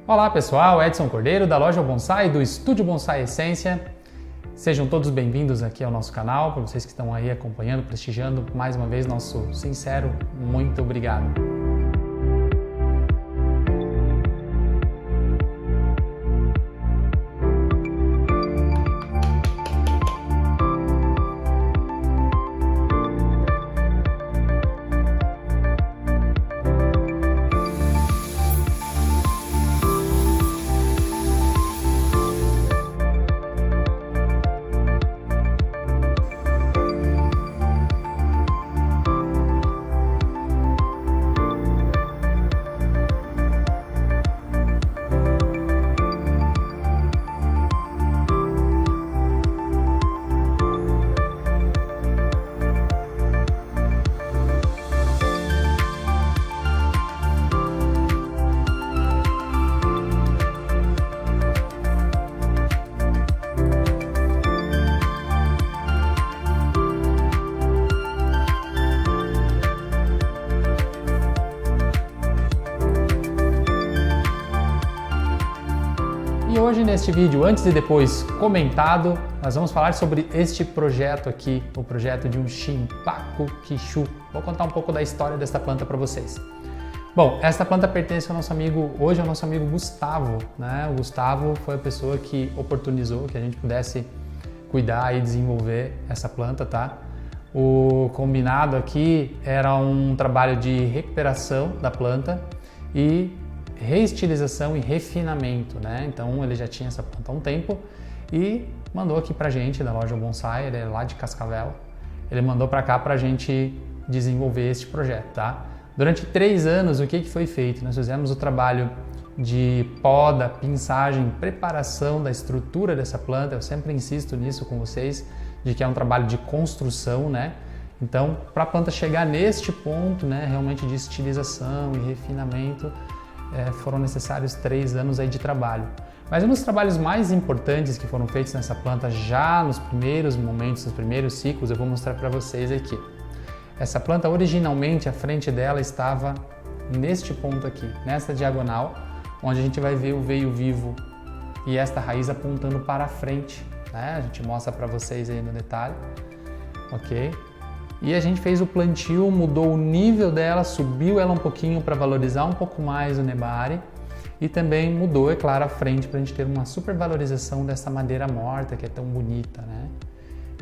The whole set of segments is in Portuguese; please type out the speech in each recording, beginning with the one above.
Olá pessoal, Edson Cordeiro da loja Bonsai, do Estúdio Bonsai Essência. Sejam todos bem-vindos aqui ao nosso canal, para vocês que estão aí acompanhando, prestigiando mais uma vez nosso sincero muito obrigado. E hoje neste vídeo, antes e depois comentado, nós vamos falar sobre este projeto aqui, o projeto de um Shinpaku Kishu. Vou contar um pouco da história desta planta para vocês. Bom, esta planta pertence ao nosso amigo, hoje ao nosso amigo Gustavo, né? O Gustavo foi a pessoa que oportunizou que a gente pudesse cuidar e desenvolver essa planta, tá? O combinado aqui era um trabalho de recuperação da planta e reestilização e refinamento, né? Então ele já tinha essa planta há um tempo e mandou aqui pra gente da loja Bonsai, ele é lá de Cascavel, ele mandou pra cá pra gente desenvolver este projeto, tá? Durante 3 anos o que foi feito? Nós fizemos o trabalho de poda, pinçagem, preparação da estrutura dessa planta, eu sempre insisto nisso com vocês, de que é um trabalho de construção, né? Então, para a planta chegar neste ponto, né, realmente de estilização e refinamento, foram necessários 3 anos aí de trabalho. Mas um dos trabalhos mais importantes que foram feitos nessa planta já nos primeiros momentos, nos primeiros ciclos, eu vou mostrar para vocês aqui. Essa planta originalmente a frente dela estava neste ponto aqui, nessa diagonal, onde a gente vai ver o veio vivo e esta raiz apontando para a frente, né? A gente mostra para vocês aí no detalhe, ok? E a gente fez o plantio, mudou o nível dela, subiu ela um pouquinho para valorizar um pouco mais o nebari e também mudou, é claro, a frente para a gente ter uma super valorização dessa madeira morta que é tão bonita, né?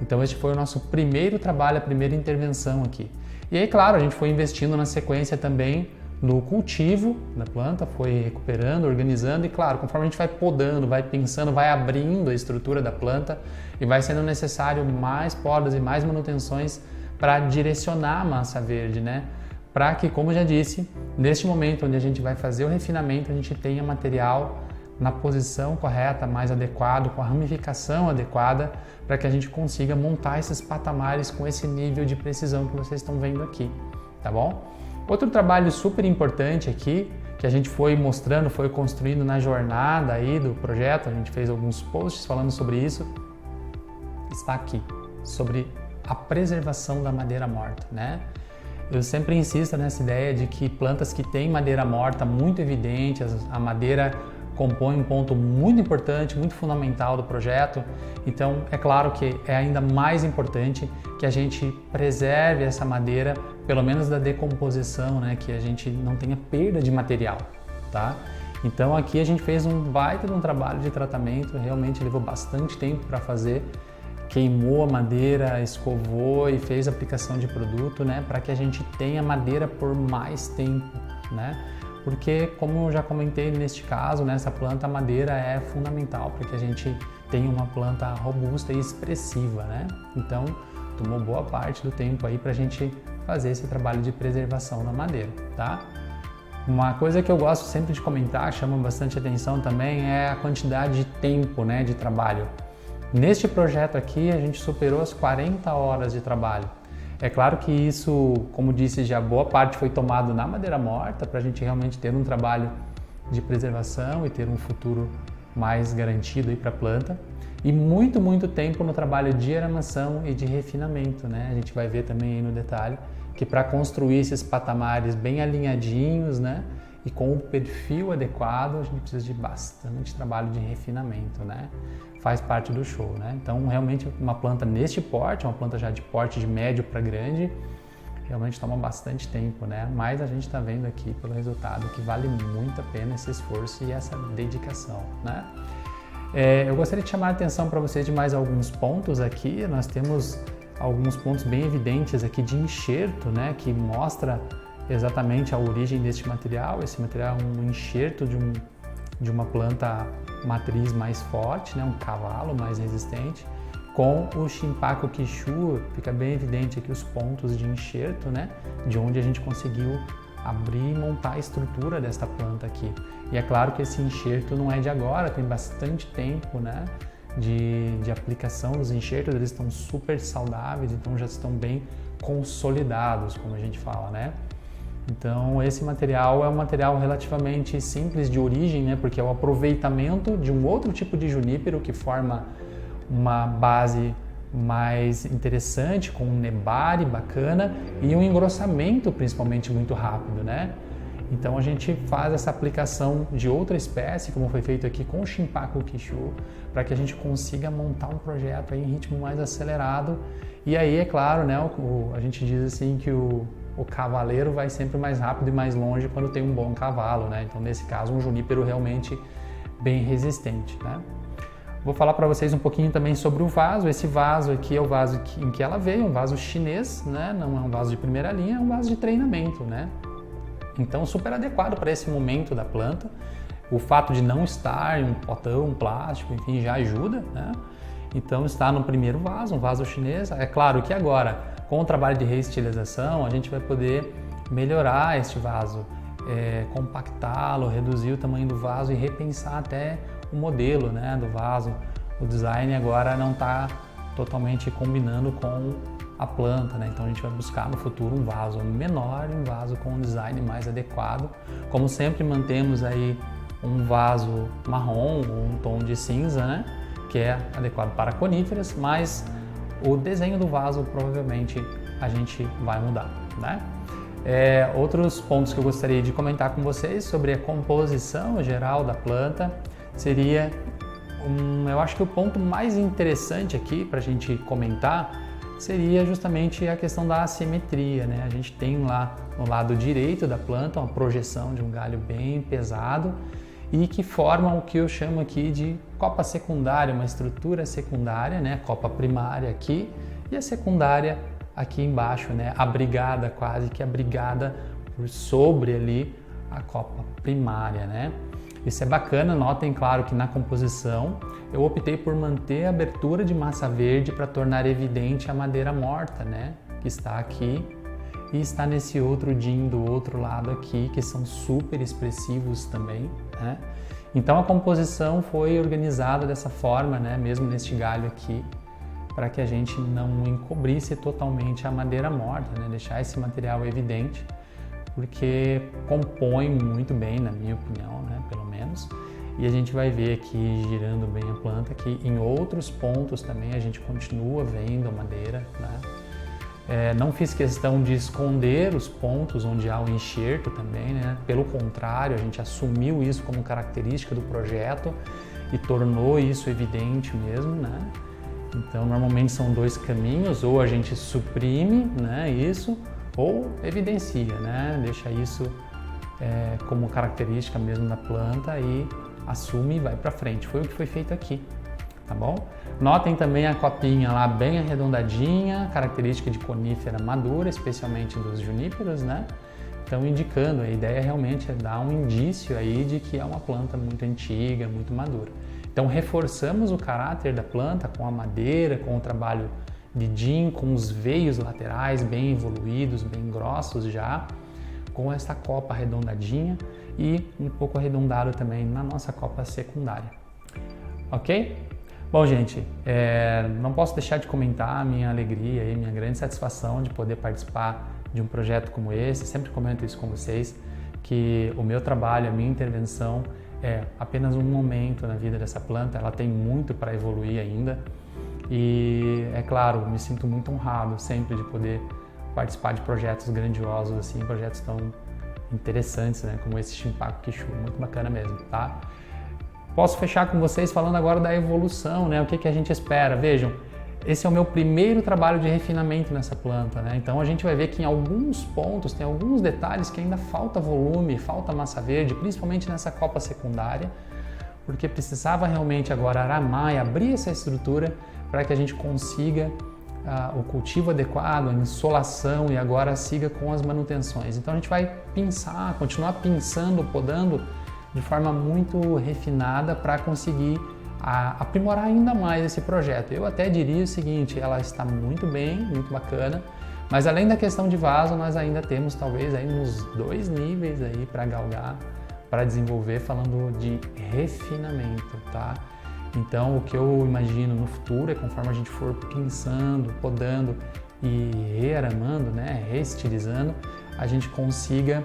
Então este foi o nosso primeiro trabalho, a primeira intervenção aqui. E aí, claro, a gente foi investindo na sequência também no cultivo da planta, foi recuperando, organizando e, claro, conforme a gente vai podando, vai pensando, vai abrindo a estrutura da planta e vai sendo necessário mais podas e mais manutenções para direcionar a massa verde, né? Para que, como eu já disse, neste momento onde a gente vai fazer o refinamento, a gente tenha material na posição correta, mais adequado, com a ramificação adequada, para que a gente consiga montar esses patamares com esse nível de precisão que vocês estão vendo aqui, tá bom? Outro trabalho super importante aqui, que a gente foi mostrando, foi construindo na jornada aí do projeto, a gente fez alguns posts falando sobre isso, está aqui, sobre a preservação da madeira morta, né? Eu sempre insisto nessa ideia de que plantas que têm madeira morta muito evidente, a madeira compõe um ponto muito importante, muito fundamental do projeto. Então, é claro que é ainda mais importante que a gente preserve essa madeira, pelo menos da decomposição, né? Que a gente não tenha perda de material, tá? Então, aqui a gente fez um baita de um trabalho de tratamento, realmente levou bastante tempo para fazer. Queimou a madeira, escovou e fez a aplicação de produto, né, para que a gente tenha madeira por mais tempo, né? Porque, como eu já comentei neste caso, nessa planta, a madeira é fundamental para que a gente tenha uma planta robusta e expressiva, né? Então, tomou boa parte do tempo aí para a gente fazer esse trabalho de preservação da madeira, tá? Uma coisa que eu gosto sempre de comentar, chama bastante atenção também, é a quantidade de tempo, né, de trabalho. Neste projeto aqui, a gente superou as 40 horas de trabalho. É claro que isso, como disse, já boa parte foi tomado na madeira morta, para a gente realmente ter um trabalho de preservação e ter um futuro mais garantido para a planta. E muito tempo no trabalho de aramação e de refinamento, né? A gente vai ver também aí no detalhe que para construir esses patamares bem alinhadinhos, né? E e com o perfil adequado, a gente precisa de bastante trabalho de refinamento, né? Faz parte do show, né? Então, realmente, uma planta neste porte, uma planta já de porte de médio para grande, realmente toma bastante tempo, né? Mas a gente está vendo aqui pelo resultado que vale muito a pena esse esforço e essa dedicação, né? Eu gostaria de chamar a atenção para vocês de mais alguns pontos aqui. Nós temos alguns pontos bem evidentes aqui de enxerto, né? Que mostra exatamente a origem deste material. Esse material é um enxerto de uma planta matriz mais forte, né? Um cavalo mais resistente. Com o Shinpaku Kishu, fica bem evidente aqui os pontos de enxerto, né? De onde a gente conseguiu abrir e montar a estrutura desta planta aqui. E é claro que esse enxerto não é de agora, tem bastante tempo, né? De aplicação dos enxertos, eles estão super saudáveis, então já estão bem consolidados, como a gente fala, né? Então esse material é um material relativamente simples de origem, né? Porque é o aproveitamento de um outro tipo de junípero que forma uma base mais interessante, com um nebari bacana e um engrossamento principalmente muito rápido, né? Então a gente faz essa aplicação de outra espécie, como foi feito aqui com o Shinpaku Kishu, para que a gente consiga montar um projeto aí em ritmo mais acelerado. E aí, é claro, né, a gente diz assim que o cavaleiro vai sempre mais rápido e mais longe quando tem um bom cavalo, né? Então nesse caso um junípero realmente bem resistente, né? Vou falar para vocês um pouquinho também sobre o vaso. Esse vaso aqui é o vaso em que ela veio, um vaso chinês, né? Não é um vaso de primeira linha, é um vaso de treinamento, né? Então, super adequado para esse momento da planta. O fato de não estar em um potão, um plástico, enfim, já ajuda, né? Então, está no primeiro vaso, um vaso chinês. É claro que agora, com o trabalho de reestilização, a gente vai poder melhorar este vaso, compactá-lo, reduzir o tamanho do vaso e repensar até o modelo, né, do vaso. O design agora não está totalmente combinando com a planta, né? Então a gente vai buscar no futuro um vaso menor, um vaso com um design mais adequado. Como sempre, mantemos aí um vaso marrom, um tom de cinza, né, que é adequado para coníferas, mas o desenho do vaso provavelmente a gente vai mudar, né? Outros pontos que eu gostaria de comentar com vocês sobre a composição geral da planta seria, eu acho que o ponto mais interessante aqui para a gente comentar seria justamente a questão da assimetria, né? A gente tem lá no lado direito da planta uma projeção de um galho bem pesado e que forma o que eu chamo aqui de copa secundária, uma estrutura secundária, né? Copa primária aqui e a secundária aqui embaixo, né? Abrigada, quase que abrigada por sobre ali a copa primária, né? Isso é bacana, notem claro que na composição eu optei por manter a abertura de massa verde para tornar evidente a madeira morta, né? Que está aqui e está nesse outro DIN do outro lado aqui, que são super expressivos também, né? Então a composição foi organizada dessa forma, né? Mesmo neste galho aqui, para que a gente não encobrisse totalmente a madeira morta, né? Deixar esse material evidente, porque compõe muito bem, na minha opinião, né, pelo menos. E a gente vai ver aqui, girando bem a planta, que em outros pontos também a gente continua vendo a madeira, né? Não fiz questão de esconder os pontos onde há o enxerto também, né? Pelo contrário, a gente assumiu isso como característica do projeto e tornou isso evidente mesmo, né? Então, normalmente são dois caminhos, ou a gente suprime, né, isso, ou evidencia, né? Deixa isso como característica mesmo da planta e assume e vai para frente. Foi o que foi feito aqui, tá bom? Notem também a copinha lá bem arredondadinha, característica de conífera madura, especialmente dos juníperos, né? Então indicando, a ideia realmente é dar um indício aí de que é uma planta muito antiga, muito madura. Então reforçamos o caráter da planta com a madeira, com o trabalho de DIN, com os veios laterais bem evoluídos, bem grossos já, com esta copa arredondadinha e um pouco arredondado também na nossa copa secundária. Ok? Bom, gente, não posso deixar de comentar a minha alegria e minha grande satisfação de poder participar de um projeto como esse. Sempre comento isso com vocês, que o meu trabalho, a minha intervenção é apenas um momento na vida dessa planta, ela tem muito para evoluir ainda. E, é claro, me sinto muito honrado sempre de poder participar de projetos grandiosos assim, projetos tão interessantes, né? Como esse Shinpaku Kishu, muito bacana mesmo, tá? Posso fechar com vocês falando agora da evolução, né? O que a gente espera? Vejam, esse é o meu primeiro trabalho de refinamento nessa planta, né? Então a gente vai ver que em alguns pontos, tem alguns detalhes que ainda falta volume, falta massa verde, principalmente nessa copa secundária, porque precisava realmente agora aramar e abrir essa estrutura para que a gente consiga o cultivo adequado, a insolação e agora siga com as manutenções. Então a gente vai pinçar, continuar pinçando, podando de forma muito refinada para conseguir aprimorar ainda mais esse projeto. Eu até diria o seguinte, ela está muito bem, muito bacana, mas além da questão de vaso, nós ainda temos talvez aí uns 2 níveis aí para galgar, para desenvolver, falando de refinamento, tá? Então, o que eu imagino no futuro é conforme a gente for pinçando, podando e rearamando, né, reestilizando, a gente consiga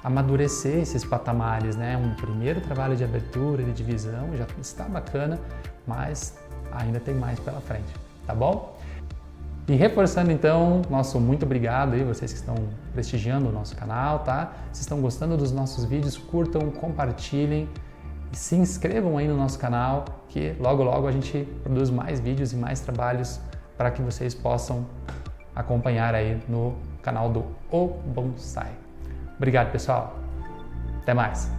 amadurecer esses patamares, né? Um primeiro trabalho de abertura, de divisão, já está bacana, mas ainda tem mais pela frente, tá bom? E reforçando então, nosso muito obrigado aí, vocês que estão prestigiando o nosso canal, tá? Se estão gostando dos nossos vídeos, curtam, compartilhem e se inscrevam aí no nosso canal, que logo logo a gente produz mais vídeos e mais trabalhos para que vocês possam acompanhar aí no canal do O Bonsai. Obrigado, pessoal. Até mais.